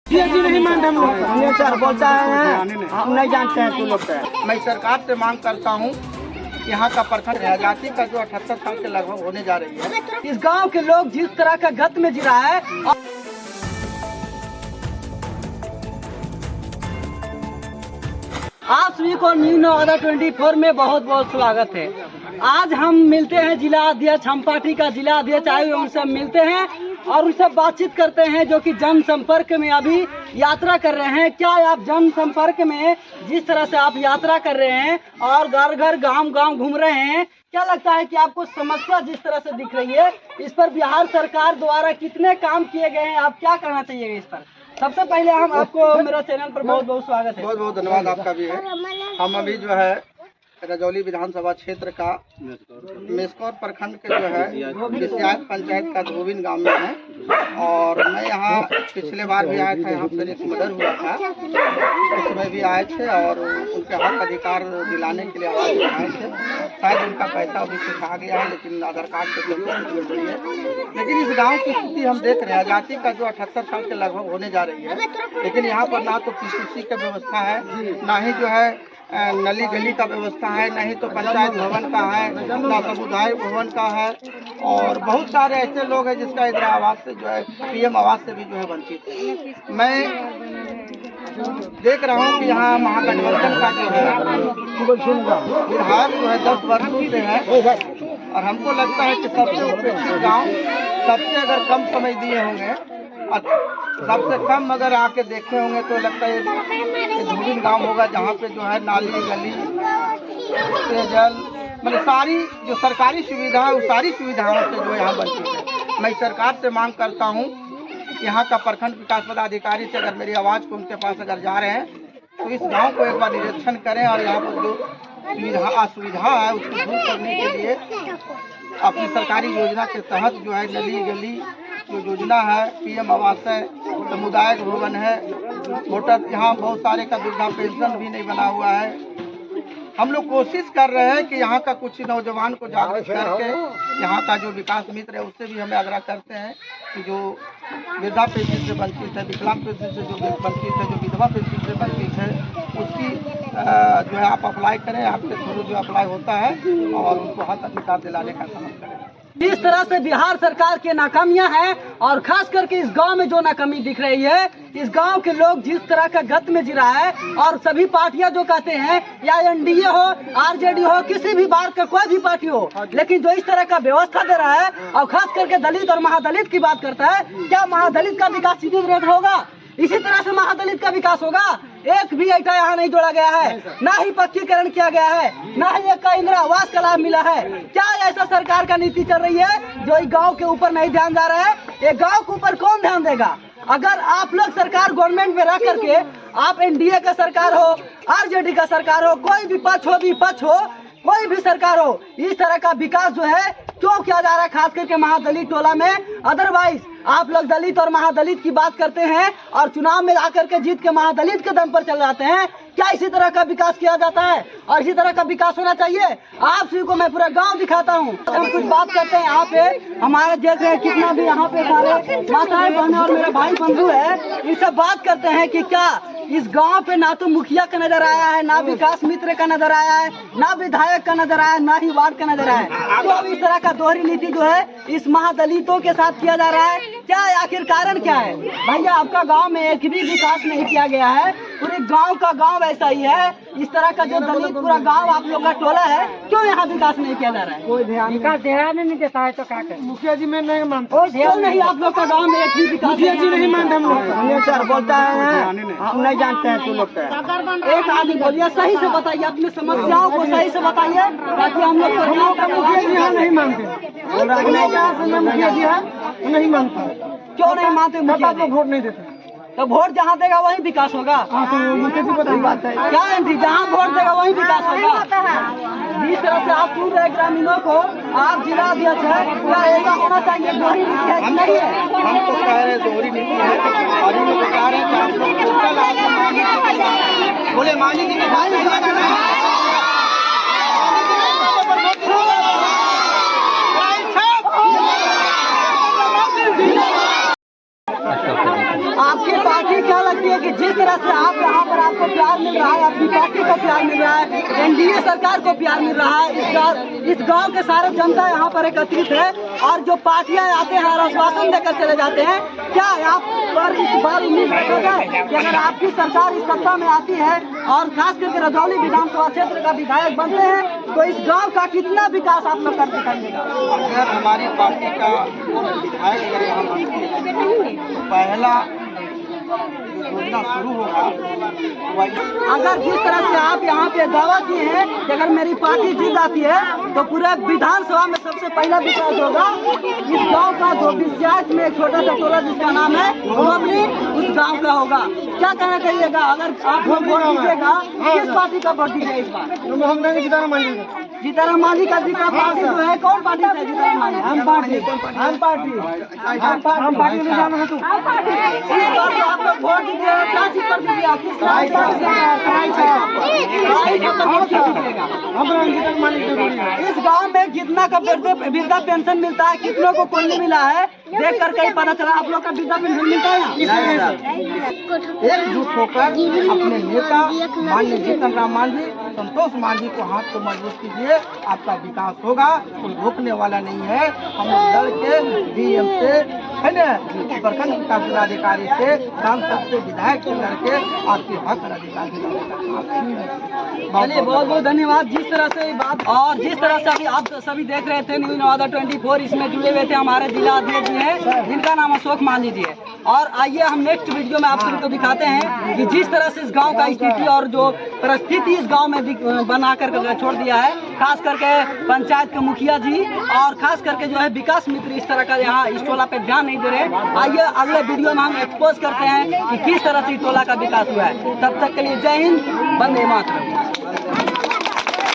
जी नहीं मानते हम लोग सर बोलता है हम नहीं जानते हैं तू लोग का। मैं सरकार से मांग करता हूँ यहाँ का प्रखंड आजादी का जो 78 साल के लगभग होने जा रही है, इस गांव के लोग जिस तरह का गत में जी रहा है। आप सभी को न्यू नवादा 24 में बहुत बहुत स्वागत है। आज हम मिलते हैं जिला अध्यक्ष, हम पार्टी का जिला अध्यक्ष आए हुए उनसे मिलते हैं और उनसे बातचीत करते हैं, जो कि जनसंपर्क में अभी यात्रा कर रहे हैं। क्या आप जनसंपर्क में जिस तरह से आप यात्रा कर रहे हैं और घर घर गांव गांव घूम रहे हैं, क्या लगता है कि आपको समस्या जिस तरह से दिख रही है, इस पर बिहार सरकार द्वारा कितने काम किए गए हैं, आप क्या कहना चाहिए इस पर? सबसे पहले हम आपको मेरा चैनल पर बहुत बहुत स्वागत है। बहुत बहुत धन्यवाद आपका भी है। हम अभी जो है रजौली विधानसभा क्षेत्र का मेस्कौर प्रखंड के जो है विषयात पंचायत का धोबिन गांव में है, और मैं यहाँ पिछले बार भी आया था। यहाँ पर एक मर्डर हुआ था, उसमें भी आए थे और उनके हक अधिकार दिलाने के लिए आवाज उठाए थे। शायद उनका पैसा अभी कुछ आ गया है, लेकिन आधार कार्ड से जुड़ है। लेकिन इस गाँव की स्थिति हम देख रहे हैं, आजादी का जो 78 साल के लगभग होने जा रही है, लेकिन यहाँ पर ना तो पीसीसी की व्यवस्था है, ना ही जो है नली गली का व्यवस्था है, नहीं तो पंचायत भवन का है, ना समुदाय भवन का है, और बहुत सारे ऐसे लोग हैं जिसका इंदिरा आवास से जो है पीएम आवास से भी जो है वंचित है। मैं देख रहा हूँ कि यहाँ महागठबंधन का जो है बिहार जो है 10 वर्षों से है, और हमको लगता है कि सबसे उपेक्षित गाँव, सबसे अगर कम समय दिए होंगे, सबसे कम अगर आके देखे होंगे तो लगता है धोबिन गांव होगा, जहाँ पे जो है नाली गली पेयजल मतलब सारी जो सरकारी सुविधा है, उस सारी सुविधाओं से जो यहाँ वंचित है। मैं सरकार से मांग करता हूँ यहाँ का प्रखंड विकास पदाधिकारी से, अगर मेरी आवाज़ को उनके पास अगर जा रहे हैं तो इस गांव को एक बार निरीक्षण करें और यहाँ पर जो असुविधा है उसको दूर करने के लिए अपनी सरकारी योजना के तहत जो है नली गली जो योजना है, पीएम आवास है, समुदाय भवन है, वोटर यहाँ बहुत सारे का वृद्धा पेंशन भी नहीं बना हुआ है। हम लोग कोशिश कर रहे हैं कि यहाँ का कुछ नौजवान को जागरूक करके यहाँ का जो विकास मित्र है उससे भी हमें आग्रह करते हैं कि जो वृद्धा पेंशन से वंचित है, विकलांग पेंशन से जो वंचित है, जो विधवा पेंशन से वंचित है, उसकी जो है आप अप्लाई करें, आपके थ्रू जो अप्लाई होता है, और उनको हक अधिकार दिलाने का काम करें। इस तरह से बिहार सरकार की नाकामियां हैं, और खास करके इस गांव में जो नाकामी दिख रही है, इस गांव के लोग जिस तरह का गत में जी रहा है, और सभी पार्टियां जो कहते हैं, या एनडीए हो, आरजेडी हो, किसी भी बार का कोई भी पार्टी हो, लेकिन जो इस तरह का व्यवस्था दे रहा है, और खास करके दलित और महादलित की बात करता है, क्या महादलित का विकास सीधी रेट होगा? इसी तरह से महादलित का विकास होगा? एक भी ऐसा यहाँ नहीं जोड़ा गया है, ना ही पक्कीकरण किया गया है, ना ही एक का इंदिरा आवास का लाभ मिला है। क्या ऐसा सरकार का नीति चल रही है जो इस गांव के ऊपर नहीं ध्यान जा रहा है? ये गांव के ऊपर कौन ध्यान देगा? अगर आप लोग सरकार गवर्नमेंट में रह करके, आप एनडीए का सरकार हो, आरजेडी का सरकार हो, कोई भी पक्ष हो, विपक्ष हो, कोई भी सरकार हो, इस तरह का विकास जो है क्यों किया जा रहा है, खास करके महादलित टोला में? अदरवाइज आप लोग दलित और महादलित की बात करते हैं और चुनाव में आकर के जीत के महादलित के दम पर चल जाते हैं। क्या इसी तरह का विकास किया जाता है? और इसी तरह का विकास होना चाहिए। आप सभी को मैं पूरा गांव दिखाता हूँ। हम कुछ बात करते हैं यहाँ पे, हमारे देख रहे हैं कितना भी यहाँ पे सारे माताएं बहनें और मेरे भाई बंधु है, इनसे बात करते हैं कि क्या इस गांव पे ना तो मुखिया का नजर आया है, ना विकास मित्र का नजर आया है, ना विधायक का नजर आया है, ना ही वार्ड का नजर आया है। तो अब इस तरह का दोहरी नीति जो है इस महादलितों के साथ किया जा रहा है, क्या आखिर कारण क्या है? भैया, आपका गांव में एक भी विकास नहीं किया गया है, पूरे गांव का गांव ऐसा ही है। इस तरह का जो दलित पूरा गांव आप लोग का टोला है, क्यों यहाँ विकास नहीं किया जा रहा है? कोई ध्यान नहीं देता है तो क्या करें? मुखिया जी मैं नहीं मानता, क्यों नहीं आप लोग का गाँव में एक भी विकास? मुखिया जी नहीं मानते हम लोग सर बोलता है हम नहीं जानते हैं तू लोग का। एक आदमी बोलिए, सही से बताइए, अपनी समस्याओं को सही से बताइए, ताकि हम लोग मुखिया जी नहीं मानते। मुखिया जी है नहीं मानता। क्यों नहीं मानते? मुखिया जी वोट नहीं देते, तो वोट जहाँ देगा वहीं विकास होगा। क्या एंट्री, जहाँ वोट देगा वहीं विकास होगा। जिस तरह से आप सुन रहे ग्रामीणों को, आप जिला अध्यक्ष है, क्या ऐसा होना चाहिए? दोहरी नीति है कि नहीं है? हम तो कह रहे दोहरी नीति है, और इन लोग कह रहे हैं बोले मानी जी आपकी पार्टी क्या हैं कि जिस तरह से आप यहाँ पर आपको प्यार मिल रहा है, अपनी पार्टी को प्यार मिल रहा है, एनडीए सरकार को प्यार मिल रहा है, इस गांव के सारे जनता यहाँ पर एकत्रित है और जो पार्टियां आते हैं और आश्वासन देकर चले जाते हैं, क्या आप पर इस बार उम्मीद रखा जाए कि अगर आपकी सरकार इस सत्ता में आती है और खास करके रजौली विधानसभा क्षेत्र का विधायक बनते हैं तो इस गांव का कितना विकास आप लोग कर दिखाइएगा? अगर हमारी पार्टी का विधायक अगर यहाँ बनते हैं तो पहला योजना शुरू होगा। अगर जिस तरह से आप यहाँ पे दावा किए हैं कि अगर मेरी पार्टी जीत जाती है तो पूरे विधानसभा में सबसे पहला विकास होगा इस गांव का, जो बिस्याट में एक छोटा सा टोला जिसका नाम है गोबली, उस गांव का होगा। क्या कहना चाहिएगा? अगर आप लोग वोट दीजिएगा, किस पार्टी का वोट दीजिएगा इस बार? हम देंगे सीताराम मांझी का। सीताराम मांझी का जीता पार्टी जो है, कौन पार्टी से सीताराम मांझी? हम पार्टी ले जाना है। इस बार आप लोग वोट दीजिएगा, क्या चीज कर दीजिए आप? किस इस गांव में कितना का वृद्धा पेंशन मिलता है, कितनों को कोई नहीं मिला है, देख कर कहीं पता चला। आप लोग का वृद्धा पेंशन मिलता है? एकजुट होकर अपने नेता माननीय जीतन राम मांझी, संतोष मांझी को हाथ को मजबूत कीजिए, आपका विकास होगा, कोई रोकने वाला नहीं है। हम लड़ के डीएम से है ना, प्रखंड विकास पदाधिकारी से, सांसद से, विधायक से लड़के आपके हक अधिकार चलिए, बहुत बहुत धन्यवाद। जिस तरह से बात और जिस तरह से अभी आप सभी देख रहे थे न्यूज़ नवादा 24, इसमें जुड़े हुए थे हमारे जिला अध्यक्ष जी हैं जिनका नाम अशोक मांझी जी है। और आइए हम नेक्स्ट वीडियो में आप सभी को दिखाते हैं कि जिस तरह से इस गांव का स्थिति और जो परिस्थिति इस गांव में बना कर छोड़ दिया है, खास करके पंचायत के मुखिया जी और खास करके जो है विकास मित्र इस तरह का यहाँ इस टोला पे ध्यान नहीं दे रहे। आइए अगले वीडियो में हम एक्सपोज करते हैं कि किस तरह से इस टोला का विकास हुआ है। तब तक के लिए जय हिंद, वंदे मातरम।